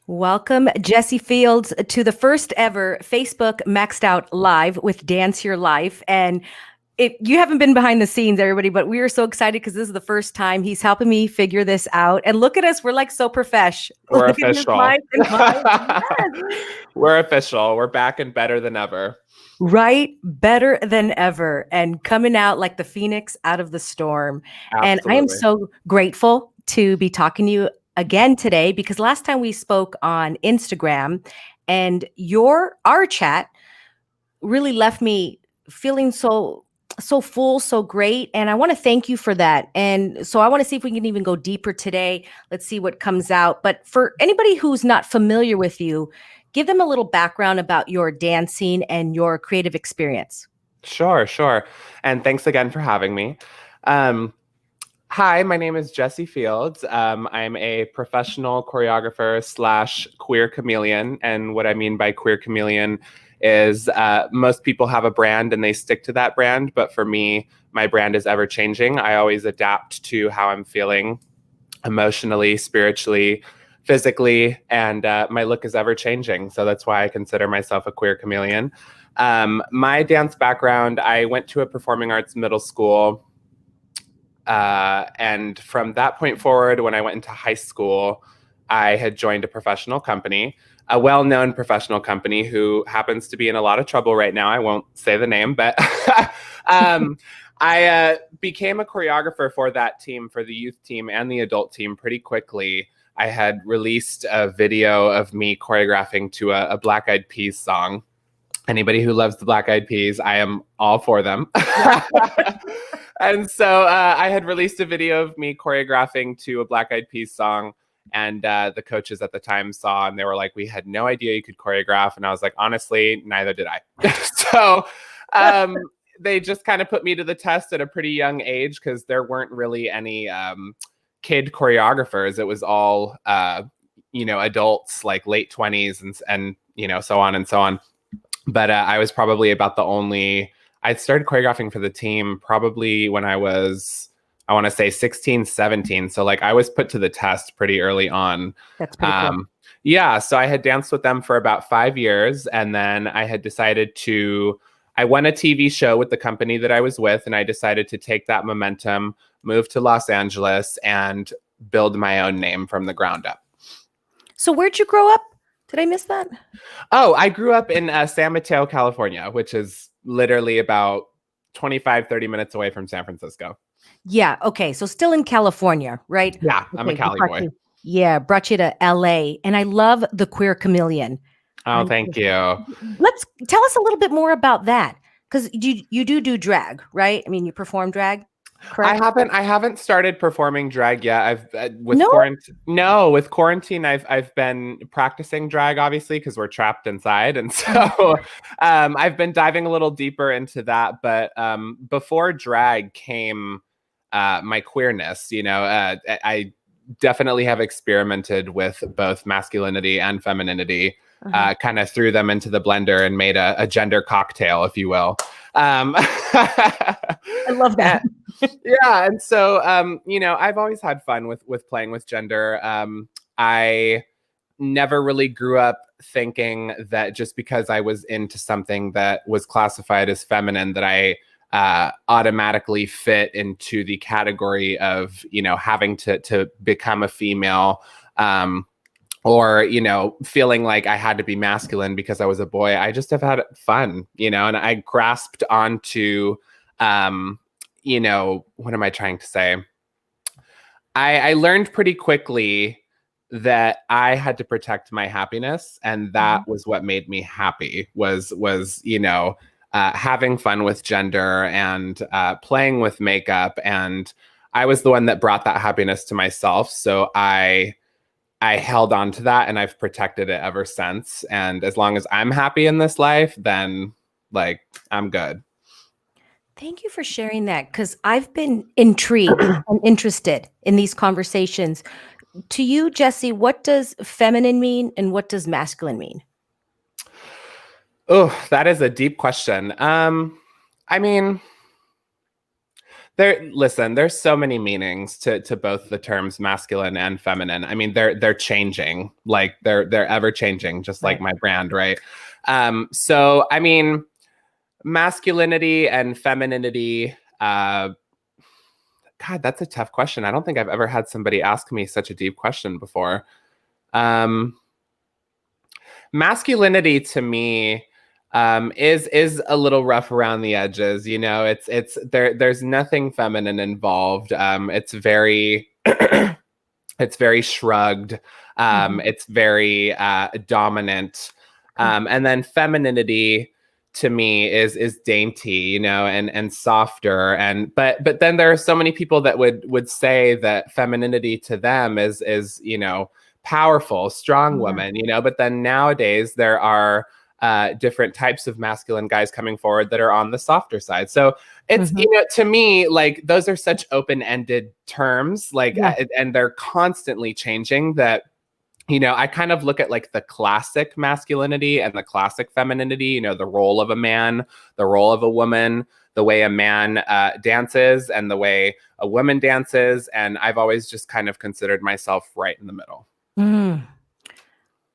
Welcome, Jesse Fields, to the first ever Facebook Maxed Out Live with Dance Your Life. And you haven't been behind the scenes, everybody, but we are so excited because this is the first time he's helping me figure this out. And look at us, we're like so profesh. We're Look at his official. mic and mine. Yes. We're official. We're back and better than ever. Right, better than ever, and coming out like the phoenix out of the storm. And I am Absolutely. so grateful to be talking to you again today because last time we spoke on Instagram and our chat really left me feeling so full, so great, and I want to thank you for that. And so I want to see if we can even go deeper today. Let's see what comes out. But for anybody who's not familiar with you, give them a little background about your dancing and your creative experience. Sure. And thanks again for having me. Hi, my name is Jesse Fields. I'm a professional choreographer slash queer chameleon. And what I mean by queer chameleon is most people have a brand and they stick to that brand. But for me, my brand is ever changing. I always adapt to how I'm feeling emotionally, spiritually, physically, and my look is ever changing. So that's why I consider myself a queer chameleon. My dance background, I went to a performing arts middle school. And from that point forward, when I went into high school, I had joined a professional company, a well-known professional company who happens to be in a lot of trouble right now. I won't say the name, but I became a choreographer for that team, for the youth team and the adult team pretty quickly. I had released a video of me choreographing to a Black Eyed Peas song. Anybody who loves the Black Eyed Peas, I am all for them. And so I had released a video of me choreographing to a Black Eyed Peas song. And the coaches at the time saw and they were like, we had no idea you could choreograph. And I was like, honestly, neither did I. So they just kind of put me to the test at a pretty young age because there weren't really any kid choreographers. It was all, adults like late 20s and so on and so on. But I was probably about the only, I started choreographing for the team probably when I was, I want to say 16, 17. So like I was put to the test pretty early on. That's pretty cool. Yeah. So I had danced with them for about 5 years. And then I had decided I won a TV show with the company that I was with. And I decided to take that momentum, move to Los Angeles and build my own name from the ground up. So where'd you grow up? Did I miss that? Oh, I grew up in San Mateo, California, which is literally about 25, 30 minutes away from San Francisco. Yeah. Okay. So still in California, right? Yeah, I'm a Okay, Cali boy. brought you to LA. And I love the queer chameleon. Oh, thank you. Let's tell us a little bit more about that. Because you do drag, right? I mean, you perform drag, correct? I haven't started performing drag yet. No? With quarantine, I've been practicing drag, obviously, because we're trapped inside, and so I've been diving a little deeper into that. But before drag came my queerness. I definitely have experimented with both masculinity and femininity. Kind of threw them into the blender and made a gender cocktail, if you will. I love that. Yeah, and so I've always had fun with playing with gender. I never really grew up thinking that just because I was into something that was classified as feminine that I automatically fit into the category of having to become a female. Or feeling like I had to be masculine because I was a boy. I just have had fun, and I grasped onto, what am I trying to say? I learned pretty quickly that I had to protect my happiness, and that was what made me happy. Was having fun with gender and playing with makeup, and I was the one that brought that happiness to myself. So I held on to that and I've protected it ever since. And as long as I'm happy in this life, then I'm good. Thank you for sharing that because I've been intrigued and interested in these conversations. To you, Jesse, what does feminine mean and what does masculine mean? Oh, that is a deep question. I mean, Listen, there's so many meanings to both the terms masculine and feminine. I mean, they're changing, like they're ever changing, just like Right. my brand, right? So I mean, masculinity and femininity, God, that's a tough question. I don't think I've ever had somebody ask me such a deep question before. Um, Masculinity to me is a little rough around the edges. You know, it's there. There's nothing feminine involved. It's very it's very shrugged. Mhm. It's very dominant. And then femininity to me is dainty, you know, and softer. And but then there are so many people that would say that femininity to them is you know, powerful, strong Yeah. woman, you know. But then nowadays there are different types of masculine guys coming forward that are on the softer side. So it's, Mhm. you know, to me, like those are such open-ended terms, like Yeah. and they're constantly changing that, you know, I kind of look at like the classic masculinity and the classic femininity, you know, the role of a man, the role of a woman, the way a man dances and the way a woman dances. And I've always just kind of considered myself right in the middle. Mm.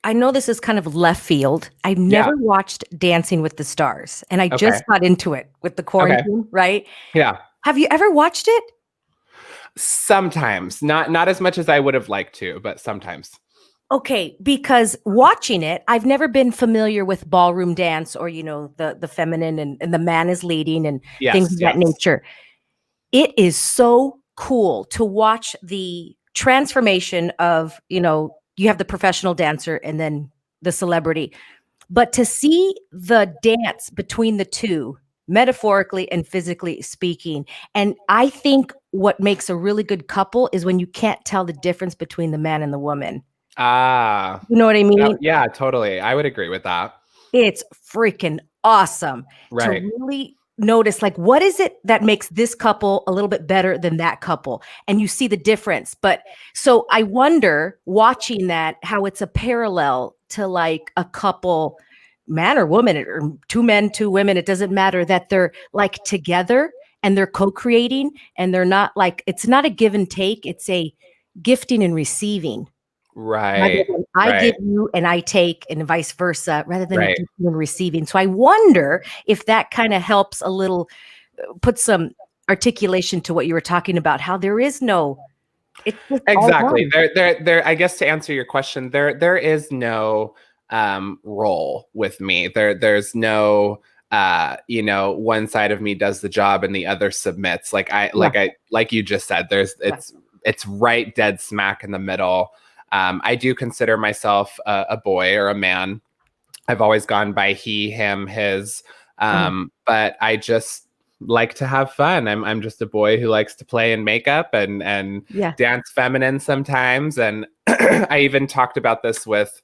I know this is kind of left field. I've Yeah. never watched Dancing with the Stars, and I Okay. just got into it with the Okay. quarantine, right? Yeah. Have you ever watched it? Sometimes, not as much as I would have liked to, but sometimes. Okay, because watching it, I've never been familiar with ballroom dance or, the feminine and the man is leading and things Yes. of that Yes. nature. It is so cool to watch the transformation of, you have the professional dancer and then the celebrity. But to see the dance between the two, metaphorically and physically speaking, and I think what makes a really good couple is when you can't tell the difference between the man and the woman. Ah, You know what I mean? yeah, totally. I would agree with that. It's freaking awesome to Right. really notice, like, what is it that makes this couple a little bit better than that couple? And you see the difference. But so I wonder, watching that, how it's a parallel to like a couple, man or woman, or two men, two women, it doesn't matter, that they're like together and they're co-creating, and they're not like, it's not a give and take, it's a gifting and receiving. Rather Right. than I give Right. you and I take and vice versa, rather than a Right. giving and receiving. So I wonder if that kind of helps a little, put some articulation to what you were talking about, how there is no, it's just all Exactly. one. There. I guess to answer your question, there is no role with me. There's no you know, one side of me does the job and the other submits. Yeah, Like you just said, there's yeah. it's right dead smack in the middle. I do consider myself a boy or a man. I've always gone by he, him, his. Uh-huh. But I just like to have fun. I'm just a boy who likes to play in makeup and Yeah. dance feminine sometimes. And I even talked about this with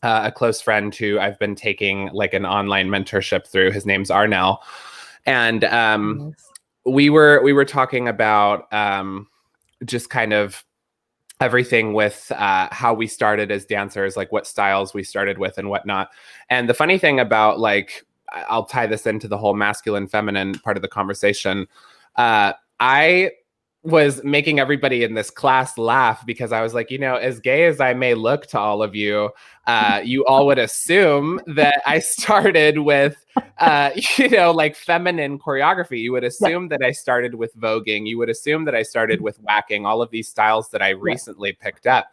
a close friend who I've been taking like an online mentorship through. His name's Arnell, and Nice. we were talking about just kind of everything with how we started as dancers, like what styles we started with and whatnot. And the funny thing about, like, I'll tie this into the whole masculine feminine part of the conversation. I was making everybody in this class laugh because I was like, you know, as gay as I may look to all of you, you all would assume that I started with you know, like feminine choreography. You would Yeah. assume that I started with voguing. You would assume that I started with whacking, all of these styles that I Yeah. recently picked up.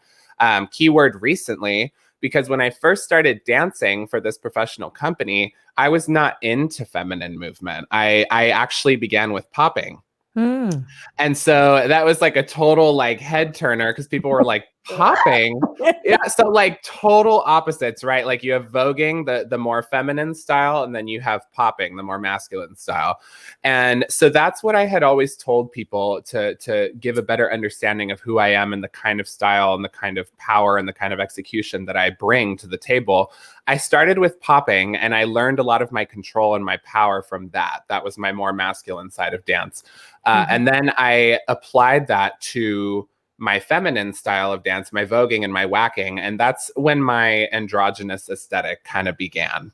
Keyword recently, because when I first started dancing for this professional company, I was not into feminine movement. I actually began with popping. Mm. And so that was like a total like head turner because people were like popping. Yeah, so like total opposites, right? Like you have voguing, the more feminine style, and then you have popping, the more masculine style. And so that's what I had always told people to give a better understanding of who I am and the kind of style and the kind of power and the kind of execution that I bring to the table. I started with popping and I learned a lot of my control and my power from that. That was my more masculine side of dance. Mhm. And then I applied that to my feminine style of dance, my voguing and my whacking. And that's when my androgynous aesthetic kind of began.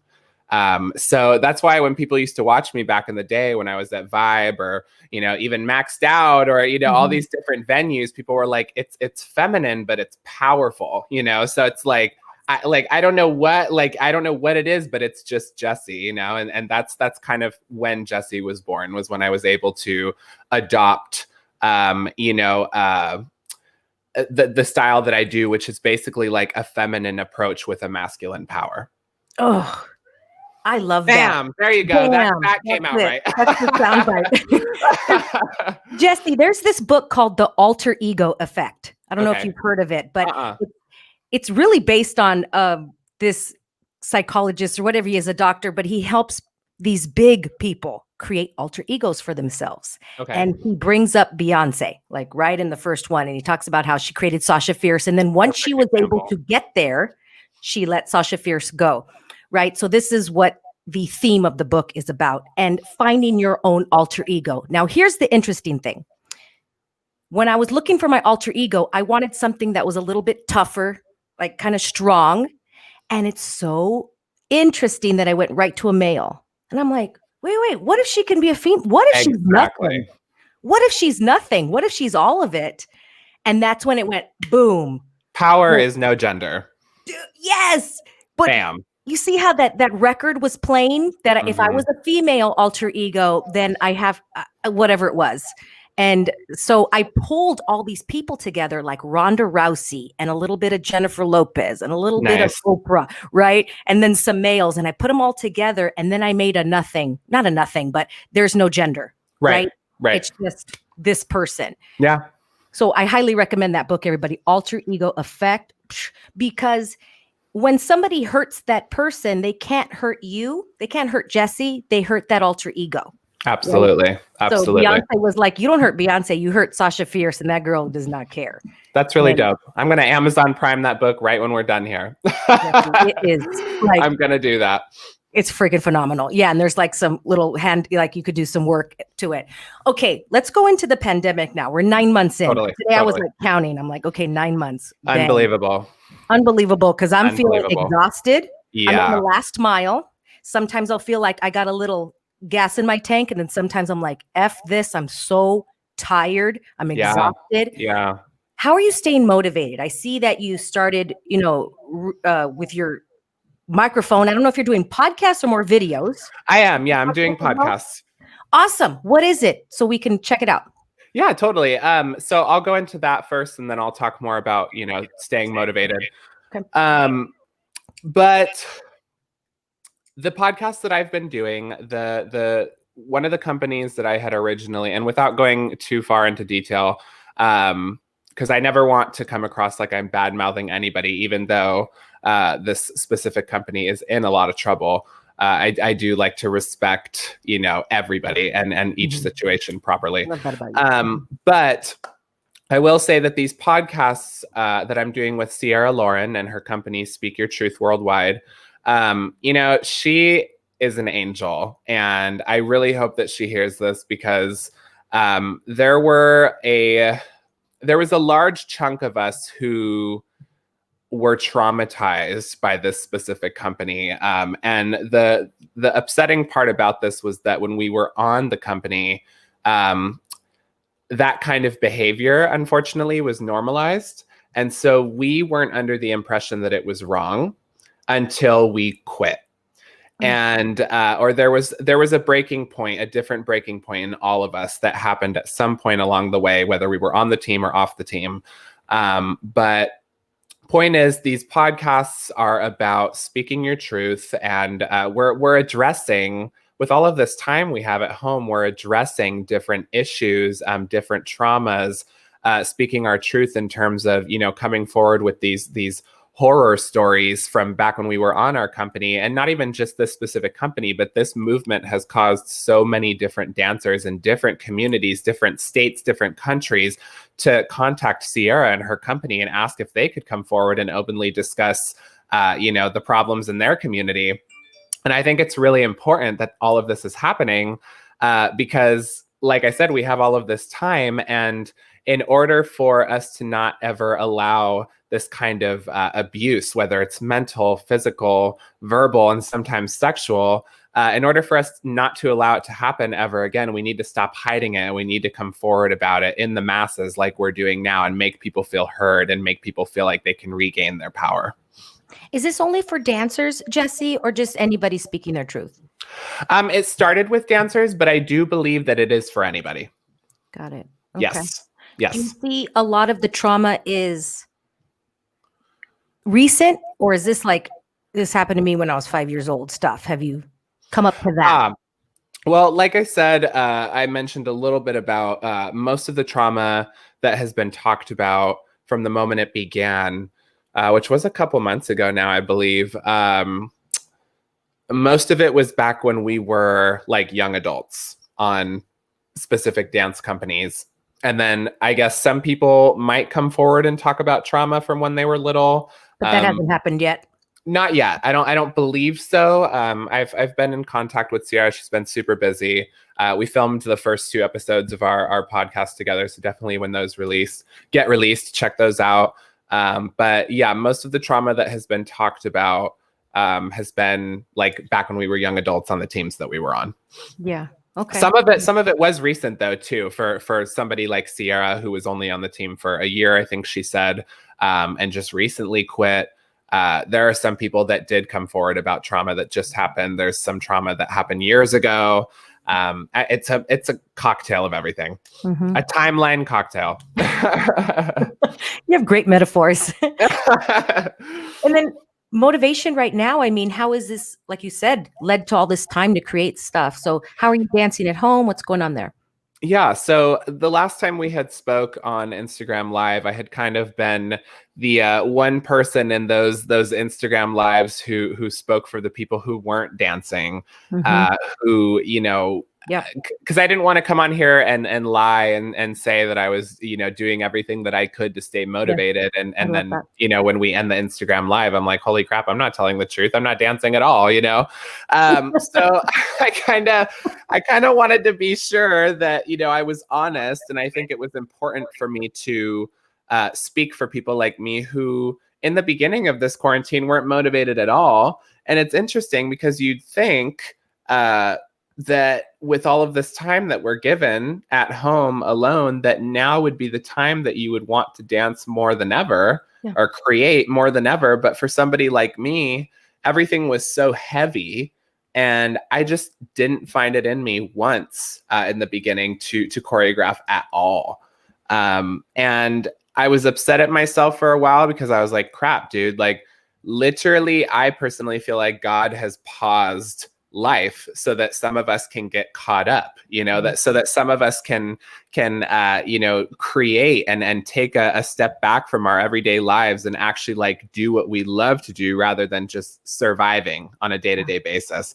So that's why when people used to watch me back in the day when I was at Vibe or, even Maxed Out or, all these different venues, people were like, it's feminine, but it's powerful, So it's like, I don't know what it is, but it's just Jessie, and that's kind of when Jessie was born, was when I was able to adopt, the style that I do, which is basically like a feminine approach with a masculine power. Oh, I love that. Bam! There you go. Bam, That came out right. That's the soundbite. Jesse, there's this book called The Alter Ego Effect. I don't know if you've heard of it, but it's really based on this psychologist or whatever he is, a doctor, but he helps these big people create alter egos for themselves. Okay. And he brings up Beyonce, like right in the first one. And he talks about how she created Sasha Fierce. And then once she was able to get there, she let Sasha Fierce go. Right. So this is what the theme of the book is about, and finding your own alter ego. Now, here's the interesting thing. When I was looking for my alter ego, I wanted something that was a little bit tougher, like kind of strong. And it's so interesting that I went right to a male. And I'm like, wait, what if she can be a female? What if she's nothing? What if she's nothing? What if she's all of it? And that's when it went boom. Power is no gender. Yes. But bam. You see how that record was playing? That if I was a female alter ego, then I have whatever it was. And so I pulled all these people together, like Ronda Rousey and a little bit of Jennifer Lopez and a little bit of Oprah, right? And then some males, and I put them all together, and then I made not a nothing, but there's no gender, right? It's just this person. Yeah. So I highly recommend that book, everybody, Alter Ego Effect, because when somebody hurts that person, they can't hurt you. They can't hurt Jessie. They hurt that alter ego. Absolutely. Right? Absolutely. So Beyonce was like, you don't hurt Beyonce, you hurt Sasha Fierce, and that girl does not care. That's really dope. I'm going to Amazon Prime that book right when we're done here. It is. Like, I'm going to do that. It's freaking phenomenal. Yeah. And there's like some little like you could do some work to it. Okay. Let's go into the pandemic now. We're 9 months in. Today I was like counting. I'm like, okay, 9 months. Unbelievable. Unbelievable. Because I'm feeling exhausted. Yeah. I'm on the last mile. Sometimes I'll feel like I got a little gas in my tank. And then sometimes I'm like, F this. I'm so tired. I'm exhausted. Yeah. How are you staying motivated? I see that you started, with your microphone. I don't know if you're doing podcasts or more videos. I am. Yeah, I'm doing podcasts. Awesome. What is it? So we can check it out. Yeah, totally. So I'll go into that first, and then I'll talk more about, staying motivated. Okay. But the podcast that I've been doing, the one of the companies that I had originally, and without going too far into detail, because I never want to come across like I'm bad-mouthing anybody, even though this specific company is in a lot of trouble. I do like to respect, everybody and each situation properly. Love that about you. But I will say that these podcasts that I'm doing with Sierra Lauren and her company, Speak Your Truth Worldwide, she is an angel. And I really hope that she hears this, because there was a large chunk of us who were traumatized by this specific company. And the upsetting part about this was that when we were on the company, that kind of behavior, unfortunately, was normalized. And so we weren't under the impression that it was wrong until we quit. And or there was a breaking point, a different breaking point in all of us that happened at some point along the way, whether we were on the team or off the team. But point is, these podcasts are about speaking your truth, and we're addressing, with all of this time we have at home, we're addressing different issues, different traumas, speaking our truth in terms of, coming forward with these horror stories from back when we were on our company. And not even just this specific company, but this movement has caused so many different dancers in different communities, different states, different countries to contact Sierra and her company and ask if they could come forward and openly discuss, the problems in their community. And I think it's really important that all of this is happening because, like I said, we have all of this time, and in order for us to not ever allow this kind of abuse, whether it's mental, physical, verbal, and sometimes sexual, in order for us not to allow it to happen ever again, we need to stop hiding it and we need to come forward about it in the masses like we're doing now and make people feel heard and make people feel like they can regain their power. Is this only for dancers, Jesse, or just anybody speaking their truth? It started with dancers, but I do believe that it is for anybody. Got it. Okay. Yes. Yes. Do you see a lot of the trauma is recent, or is this like, this happened to me when I was 5 years old stuff? Have you come up to that? Well, like I said, I mentioned a little bit about most of the trauma that has been talked about from the moment it began, which was a couple months ago now, I believe. Most of it was back when we were like young adults on specific dance companies. And then I guess some people might come forward and talk about trauma from when they were little. But that hasn't happened yet. Not yet. I don't believe so. I've been in contact with Sierra. She's been super busy. We filmed the first 2 episodes of our podcast together. So definitely when those get released, check those out. But yeah, most of the trauma that has been talked about has been like back when we were young adults on the teams that we were on. Yeah. Okay. Some of it was recent though too, for somebody like Sierra, who was only on the team for a year, I think she said, and just recently quit. There are some people that did come forward about trauma that just happened. There's some trauma that happened years ago. It's a cocktail of everything. Mm-hmm. A timeline cocktail. You have great metaphors. And then motivation right now, I mean, how is this, like you said, led to all this time to create stuff? So how are you dancing at home? What's going on there? Yeah, so the last time we had spoke on Instagram Live, I had kind of been the one person in those Instagram Lives who spoke for the people who weren't dancing, who, you know, because I didn't want to come on here and lie and say that I was, you know, doing everything that I could to stay motivated. And then, you know, when we end the Instagram Live, I'm like, holy crap, I'm not telling the truth. I'm not dancing at all, you know? So I kind of wanted to be sure that, you know, I was honest. And I think it was important for me to speak for people like me who in the beginning of this quarantine weren't motivated at all. And it's interesting because you'd think that with all of this time that we're given at home alone, that now would be the time that you would want to dance more than ever or create more than ever. But for somebody like me, everything was so heavy and I just didn't find it in me once in the beginning to choreograph at all. And I was upset at myself for a while because I was like, crap, dude, like literally, I personally feel like God has paused life so that some of us can get caught up, you know, that so that some of us can you know, create and take a step back from our everyday lives and actually like do what we love to do rather than just surviving on a day-to-day basis.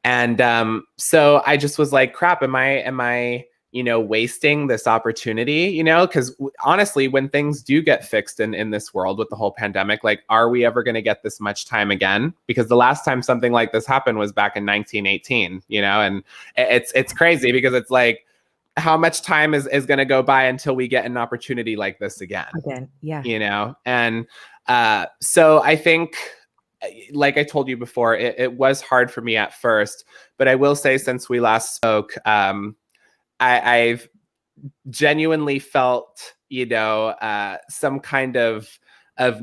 And so I just was like, crap, am I you know, wasting this opportunity, you know, because honestly, when things do get fixed in this world with the whole pandemic, like, are we ever going to get this much time again? Because the last time something like this happened was back in 1918, you know, and it's crazy because it's like, how much time is going to go by until we get an opportunity like this again? You know? And so I think, like I told you before, it was hard for me at first, but I will say since we last spoke, I've genuinely felt, you know, some kind of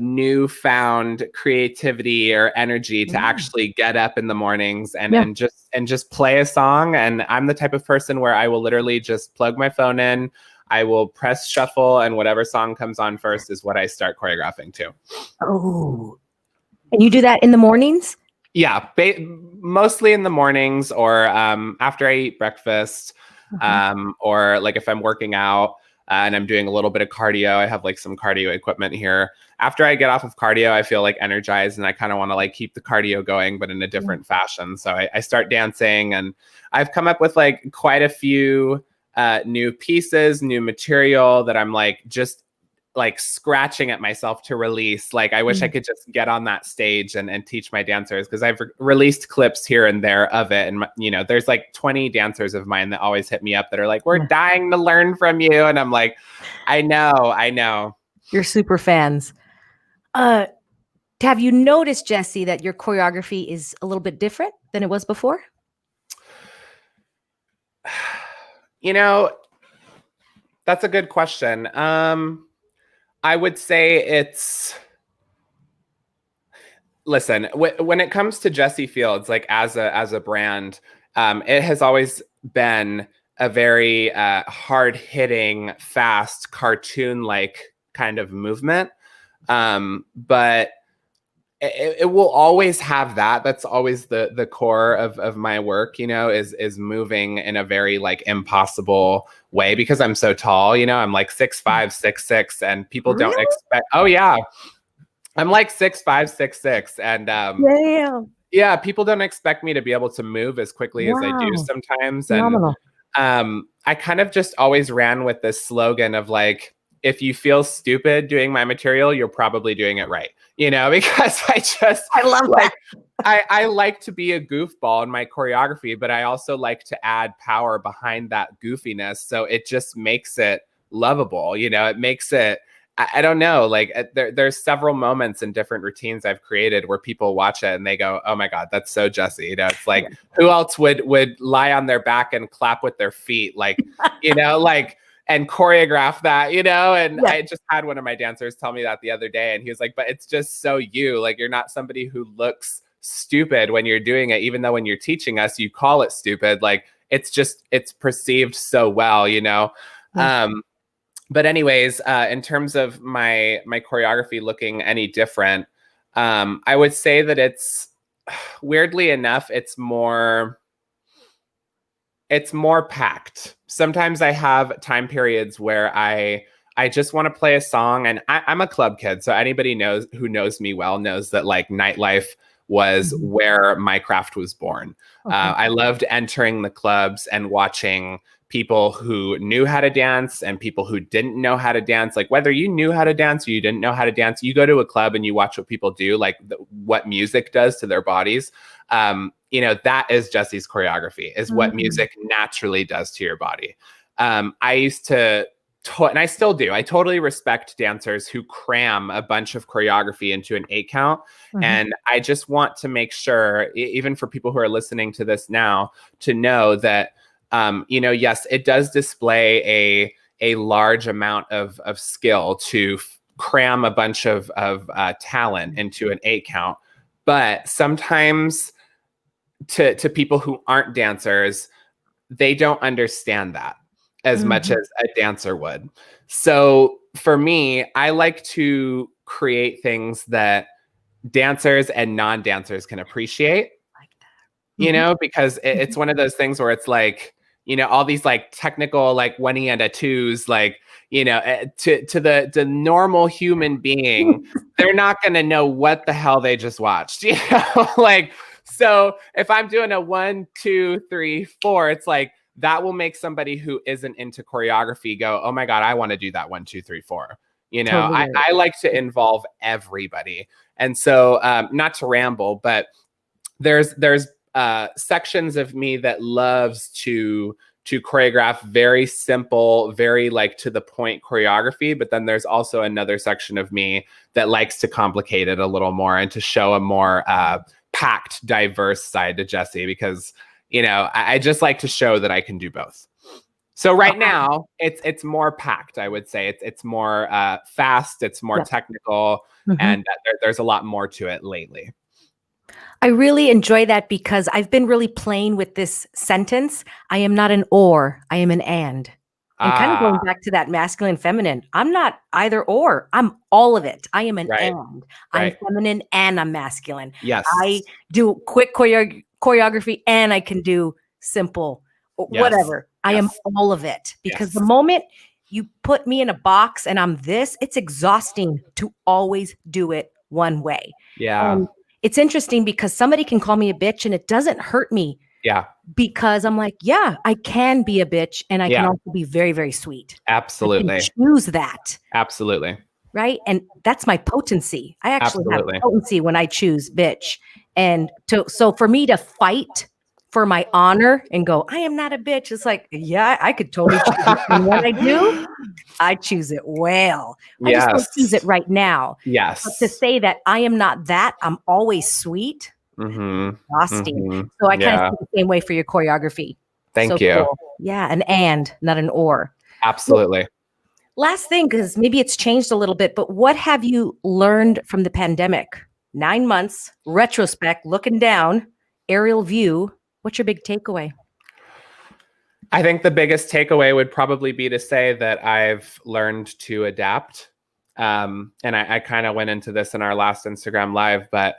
newfound creativity or energy to actually get up in the mornings and just play a song. And I'm the type of person where I will literally just plug my phone in, I will press shuffle, and whatever song comes on first is what I start choreographing to. Oh, and you do that in the mornings? Yeah, mostly in the mornings or after I eat breakfast. Or like if I'm working out and I'm doing a little bit of cardio, I have like some cardio equipment here. After I get off of cardio, I feel like energized and I kind of want to like keep the cardio going, but in a different fashion. So I start dancing, and I've come up with like quite a few new pieces, new material that I'm like just like scratching at myself to release. Like, I wish I could just get on that stage and teach my dancers, because I've released clips here and there of it. And, you know, there's like 20 dancers of mine that always hit me up that are like, we're dying to learn from you. And I'm like, I know. You're super fans. Have you noticed, Jesse, that your choreography is a little bit different than it was before? You know, that's a good question. I would say listen, when it comes to Jesse Fields, like as a brand, it has always been a very hard hitting, fast, cartoon like kind of movement. But it will always have that. That's always the core of my work, you know, is moving in a very like impossible way, because I'm so tall, you know, I'm like 6'5", 6'6", and people don't expect, oh yeah, I'm like 6'5", 6'6", and yeah, people don't expect me to be able to move as quickly as I do sometimes. Phenomenal. And I kind of just always ran with this slogan of like, if you feel stupid doing my material, you're probably doing it right. You know, because I love like that. I like to be a goofball in my choreography, but I also like to add power behind that goofiness. So it just makes it lovable. You know, it makes it, I don't know, like there's several moments in different routines I've created where people watch it and they go, oh my God, that's so Jesse. You know, it's like, who else would lie on their back and clap with their feet? Like, you know, like, and choreograph that, you know? And I just had one of my dancers tell me that the other day, and he was like, but it's just so you, like, you're not somebody who looks stupid when you're doing it, even though when you're teaching us, you call it stupid. Like, it's just, it's perceived so well, you know? But anyways, in terms of my choreography looking any different, I would say that it's, weirdly enough, it's more packed. Sometimes I have time periods where I just want to play a song, and I'm a club kid, so anybody who knows me well knows that like nightlife was where my craft was born. I loved entering the clubs and watching people who knew how to dance and people who didn't know how to dance. Like, whether you knew how to dance or you didn't know how to dance, you go to a club and you watch what people do, like what music does to their bodies. You know, that is Jesse's choreography, is what music naturally does to your body. I used to, and I still do, I totally respect dancers who cram a bunch of choreography into an 8 count. And I just want to make sure, even for people who are listening to this now, to know that, you know, yes, it does display a large amount of skill to cram a bunch of talent into an 8 count. But sometimes to people who aren't dancers, they don't understand that as much as a dancer would. So for me, I like to create things that dancers and non-dancers can appreciate, you know, because it's one of those things where it's like, you know, all these like technical, like 1E and a 2s, like, you know, to the normal human being, they're not going to know what the hell they just watched, you know, like, so if I'm doing a 1, 2, 3, 4, it's like, that will make somebody who isn't into choreography go, oh my God, I want to do that 1, 2, 3, 4. You know, I like to involve everybody. And so, not to ramble, but there's sections of me that loves to choreograph very simple, very like to the point choreography. But then there's also another section of me that likes to complicate it a little more and to show a more packed, diverse side to Jesse, because, you know, I just like to show that I can do both. So right now it's more packed. I would say it's more fast, it's more technical, and there's a lot more to it lately. I really enjoy that, because I've been really playing with this sentence. I am not an or, I am an and. And kind of going back to that masculine, feminine. I'm not either or. I'm all of it. I am an and. I'm feminine and I'm masculine. Yes. I do quick choreography and I can do simple, whatever. I am all of it, because the moment you put me in a box and I'm this, it's exhausting to always do it one way. Yeah. It's interesting because somebody can call me a bitch and it doesn't hurt me Yeah. because I'm like, yeah, I can be a bitch and I can Yeah. also be very, very sweet. I can Absolutely. choose that. Absolutely. Right. And that's my potency. I actually have Absolutely. potency when I choose bitch. And so for me to fight for my honor and go, I am not a bitch. It's like, yeah, I could totally choose it. And when I do, I choose it well. I just don't choose it Yes. right now. But to Yes. say that I am not that, I'm always sweet, Mhm. exhausting. Mhm. So I kind of Yeah. see the same way for your choreography. So Thank you. cool. Yeah, an and, not an or. Well, Absolutely. last thing, because maybe it's changed a little bit, but what have you learned from the pandemic? 9 months, retrospect, looking down, aerial view. What's your big takeaway? I think the biggest takeaway would probably be to say that I've learned to adapt. And I kind of went into this in our last Instagram live, but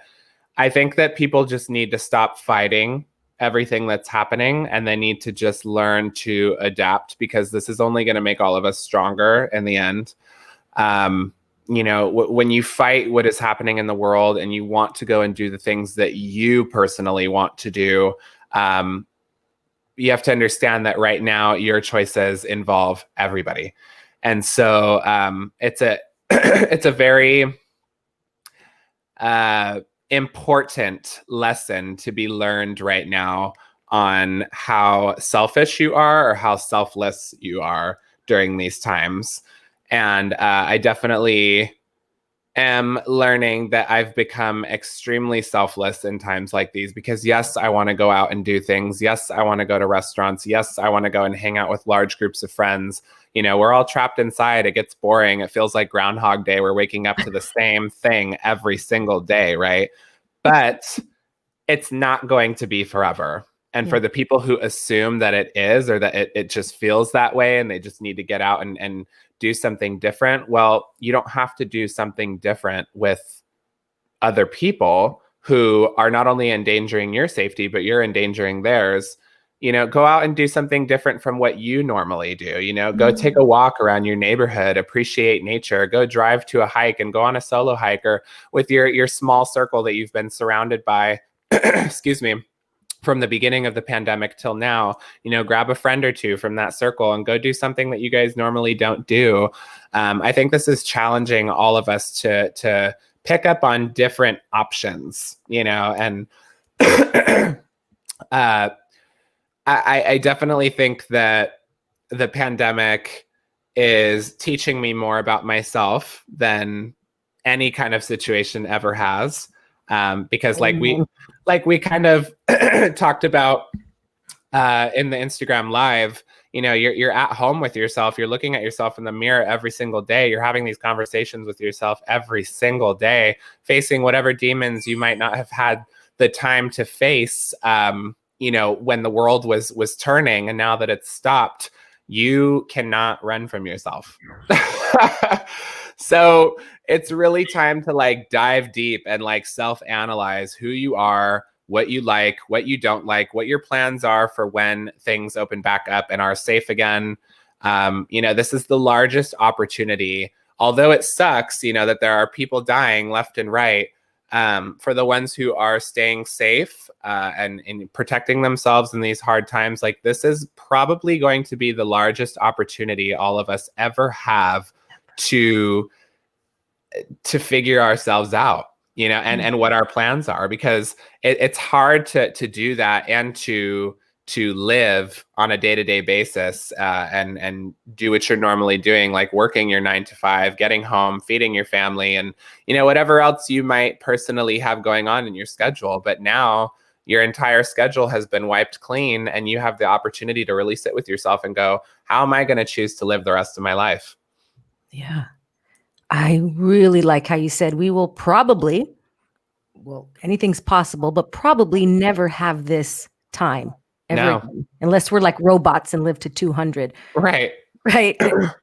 I think that people just need to stop fighting everything that's happening and they need to just learn to adapt because this is only going to make all of us stronger in the end. Um, when you fight what is happening in the world and you want to go and do the things that you personally want to do, um, you have to understand that right now your choices involve everybody. And so it's a it's a very important lesson to be learned right now on how selfish you are or how selfless you are during these times. And I definitely am learning that I've become extremely selfless in times like these because, yes, I want to go out and do things. Yes, I want to go to restaurants. Yes, I want to go and hang out with large groups of friends. We're all trapped inside. It gets boring. It feels like Groundhog Day. We're waking up to the same thing every single day, right? But it's not going to be forever. And Yeah. for the people who assume that it is or that it just feels that way and they just need to get out and do something different, well, you don't have to do something different with other people who are not only endangering your safety, but you're endangering theirs. Go out and do something different from what you normally do. Go take a walk around your neighborhood, appreciate nature, go drive to a hike and go on a solo hike or with your small circle that you've been surrounded by, excuse me, from the beginning of the pandemic till now. Grab a friend or two from that circle and go do something that you guys normally don't do. I think this is challenging all of us to pick up on different options, and uh, I definitely think that the pandemic is teaching me more about myself than any kind of situation ever has. Because like we kind of talked about in the Instagram live, you're at home with yourself. You're looking at yourself in the mirror every single day. You're having these conversations with yourself every single day, facing whatever demons you might not have had the time to face. When the world was turning, and now that it's stopped, you cannot run from yourself. So it's really time to like dive deep and like self-analyze who you are, what you like, what you don't like, what your plans are for when things open back up and are safe again. This is the largest opportunity, although it sucks, that there are people dying left and right. For the ones who are staying safe and protecting themselves in these hard times, like this is probably going to be the largest opportunity all of us ever have to figure ourselves out, and what our plans are, because it's hard to do that and to live on a day-to-day basis and do what you're normally doing, like working your 9 to 5, getting home, feeding your family, and whatever else you might personally have going on in your schedule. But now your entire schedule has been wiped clean and you have the opportunity to really sit with yourself and go, how am I going to choose to live the rest of my life? Yeah. I really like how you said we will probably, well, anything's possible, but probably never have this time ever No. again, unless we're like robots and live to 200. Right. Right. And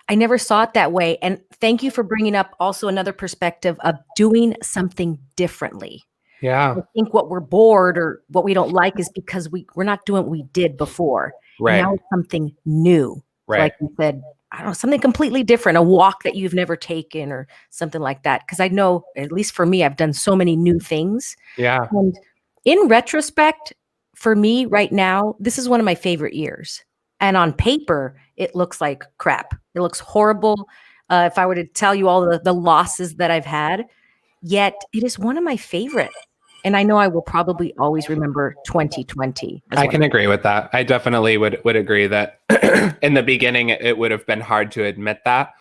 I never saw it that way. And thank you for bringing up also another perspective of doing something differently. Yeah. I think what we're bored or what we don't like is because we're not doing what we did before. And Right. now it's something new. So Right. like you said, I don't know, something completely different, a walk that you've never taken or something like that. Because I know, at least for me, I've done so many new things. Yeah. And in retrospect, for me right now, this is one of my favorite years. And on paper, it looks like crap. It looks horrible. If I were to tell you all the losses that I've had, yet it is one of my favorite. And I know I will probably always remember 2020 as I one. can agree with that. I definitely would agree that in the beginning it would have been hard to admit that.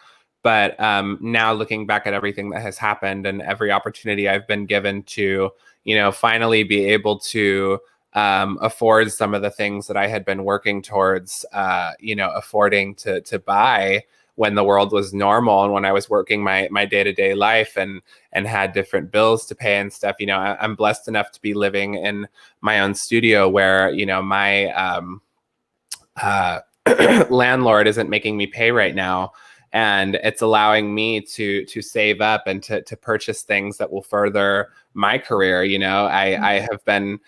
But now looking back at everything that has happened and every opportunity I've been given to, finally be able to afford some of the things that I had been working towards, affording to buy when the world was normal and when I was working my day-to-day life and had different bills to pay and stuff. I'm blessed enough to be living in my own studio where, my landlord isn't making me pay right now. And it's allowing me to save up and to purchase things that will further my career. I have been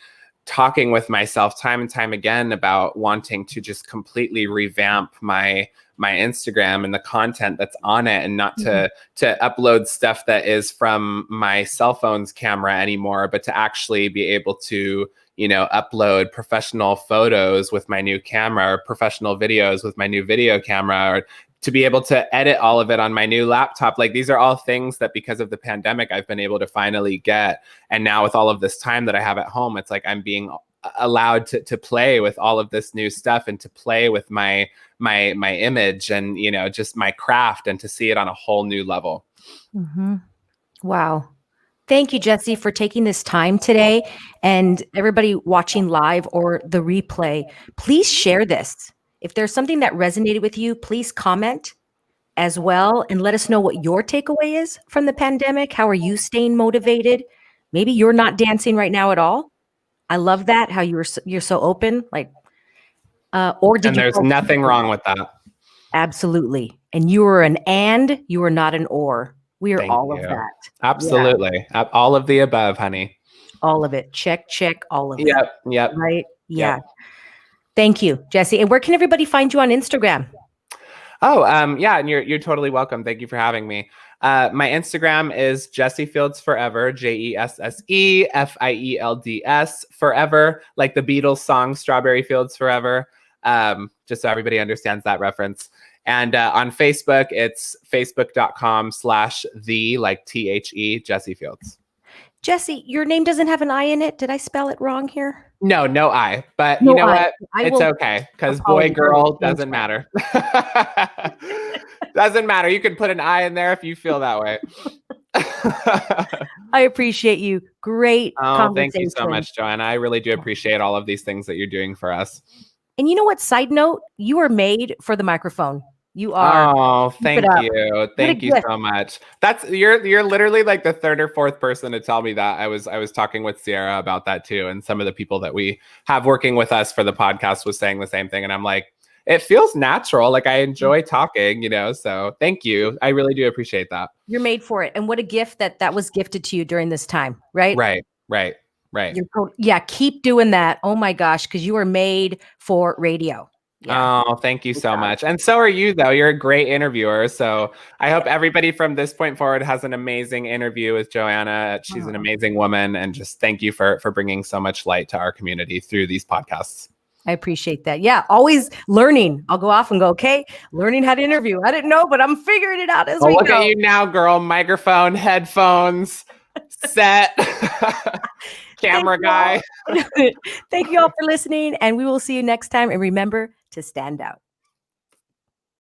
talking with myself time and time again about wanting to just completely revamp my Instagram and the content that's on it, and not to upload stuff that is from my cell phone's camera anymore, but to actually be able to upload professional photos with my new camera, or professional videos with my new video camera, or to be able to edit all of it on my new laptop. Like, these are all things that because of the pandemic, I've been able to finally get. And now with all of this time that I have at home, it's like I'm being allowed to play with all of this new stuff and to play with my image and, just my craft, and to see it on a whole new level. Mm-hmm. Wow. Thank you, Jesse, for taking this time today. And everybody watching live or the replay, please share this. If there's something that resonated with you, please comment as well and let us know what your takeaway is from the pandemic. How are you staying motivated? Maybe you're not dancing right now at all. I love that, how you're so open. Like, or did And you? there's nothing wrong with that. Absolutely. And you are you are not an or. We are Thank all you. of that. Absolutely. Yeah. All of the above, honey. All of it. Check, all of it. Yep. Right? Yeah. Yep. Thank you, Jesse. And where can everybody find you on Instagram? Oh, yeah, and you're totally welcome. Thank you for having me. My Instagram is Jesse Fields Forever, JESSEFIELDS Forever, like the Beatles song Strawberry Fields Forever. Just so everybody understands that reference. And on Facebook, it's facebook.com/the, like THE, Jesse Fields. Jesse, your name doesn't have an I in it. Did I spell it wrong here? No I. But No you know I. what? It's okay, because boy, girl, doesn't matter. Doesn't matter. You can put an I in there if you feel that way. I appreciate you. Great conversation. Thank you so much, Joanna. I really do appreciate all of these things that you're doing for us. And you know what? Side note, you are made for the microphone. You are. Oh, thank you. Thank you so much. You're literally like the third or fourth person to tell me that. I was talking with Sierra about that too. And some of the people that we have working with us for the podcast was saying the same thing. And I'm like, it feels natural. Like, I enjoy talking, so thank you. I really do appreciate that. You're made for it. And what a gift that was gifted to you during this time, right? Right. Yeah, keep doing that. Oh my gosh, because you are made for radio. Yeah. Oh, thank you so much. And so are you, though. You're a great interviewer. So I hope everybody from this point forward has an amazing interview with Joanna. She's an amazing woman. And just thank you for bringing so much light to our community through these podcasts. I appreciate that. Yeah, always learning. I'll go off and go, okay, learning how to interview. I didn't know, but I'm figuring it out as we go. Look at you now, girl. Microphone, headphones, set, camera guy. Thank you all for listening, and we will see you next time. And remember to stand out.